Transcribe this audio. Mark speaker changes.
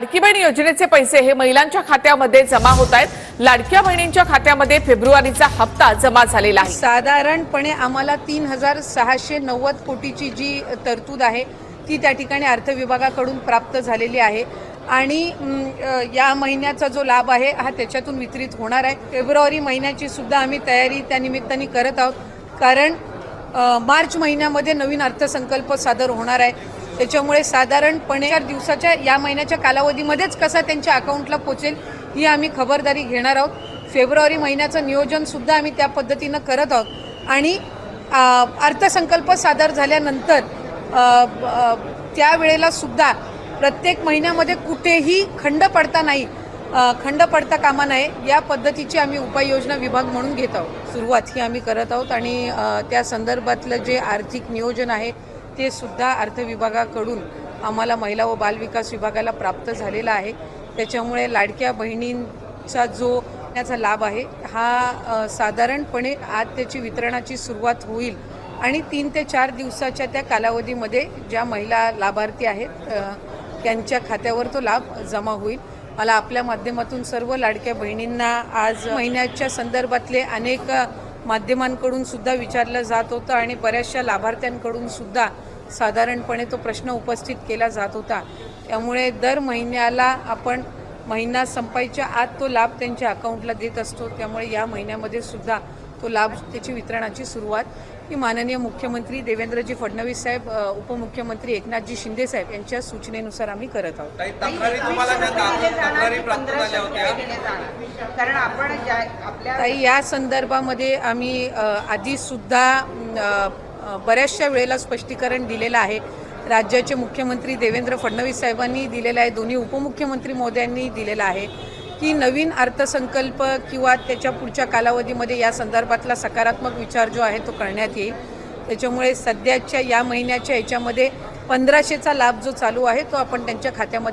Speaker 1: लाडकी बहीण योजनेचे पैसे हे महिलांच्या खात्यामध्ये जमा होत आहेत। लाडक्या बहिणींच्या खात्यामध्ये फेब्रुवारीचा हप्ता जमा झालेला आहे।
Speaker 2: साधारणपणे आम्हाला 3690 कोटीची जी तरतूद आहे ती त्या ठिकाणी अर्थ विभागाकडून प्राप्त झालेली आहे आणि या महिन्याचा जो लाभ आहे हा त्याच्यातून वितरित होणार आहे। फेब्रुवारी महिन्याची सुद्धा आम्ही तयारी त्या निमित्ताने करत आहोत, कारण मार्च महिन्यामध्ये नवीन अर्थसंकल्प सादर होणार आहे। त्याच्यामुळे साधारणपणे 4 दिवसाच्या या महिन्याच्या कालावधीमध्येच कसा त्यांच्या अकाउंटला पोचेल ही आम्ही खबरदारी घेणार आहोत। फेब्रुवारी महिन्याचं नियोजन सुद्धा आम्ही त्या पद्धतीनं करत आहोत आणि अर्थसंकल्प सादर झाल्यानंतर त्यावेळेला सुद्धा प्रत्येक महिन्यामध्ये कुठेही खंड पडता कामा नये या पद्धतीची आम्ही उपाययोजना विभाग म्हणून घेत आहोत। सुरुवात ही आम्ही करत आहोत आणि त्या संदर्भातलं जे आर्थिक नियोजन आहे ते सुद्धा अर्थ विभागाकडून आम्हाला महिला व बालविकास विभागाला प्राप्त झालेला आहे। त्याच्यामुळे लाडक्या बहिणींचा जो त्याचा लाभ आहे हा साधारणपणे आज त्याची वितरणाची सुरुवात होईल आणि 3 ते 4 दिवसाच्या त्या कालावधीमध्ये ज्या महिला लाभार्थी आहेत त्यांच्या खात्यावर तो लाभ जमा होईल। मला आपल्या माध्यमातून सर्व लाडक्या बहिणींना आज महिन्याच्या संदर्भातले अनेक माध्यमांकडून सुद्धा विचारलं जात होतं आणि बऱ्याचशा लाभार्थ्यांकडून सुद्धा साधारणपणे तो प्रश्न उपस्थित केला जात होता। त्यामुळे दर महिन्याला आपण महिना संपायच्या आत तो लाभ त्यांच्या अकाउंटला देत असतो। त्यामुळे या महिन्यामध्ये सुद्धा तो लाभ त्याची वितरणाची सुरुवात ही माननीय मुख्यमंत्री देवेंद्रजी फडणवीस साहेब, उपमुख्यमंत्री एकनाथजी शिंदे साहेब यांच्या सूचनेनुसार आम्ही करत आहोत। ताई, या संदर्भामध्ये आम्ही आधी सुद्धा बऱ्याचशा वेळेला स्पष्टीकरण दिलेलं आहे। राज्याचे मुख्यमंत्री देवेंद्र फडणवीस साहेबांनी दिलेलं आहे, दोन्ही उपमुख्यमंत्री महोदयांनी दिलेलं आहे की नवीन अर्थसंकल्प किंवा त्याच्या पुढच्या कालावधीमध्ये या संदर्भातला सकारात्मक विचार जो आहे तो करण्यात येईल। त्याच्यामुळे सध्याच्या या महिन्याच्या याच्यामध्ये 1500चा लाभ जो चालू आहे तो आपण त्यांच्या खात्यामध्ये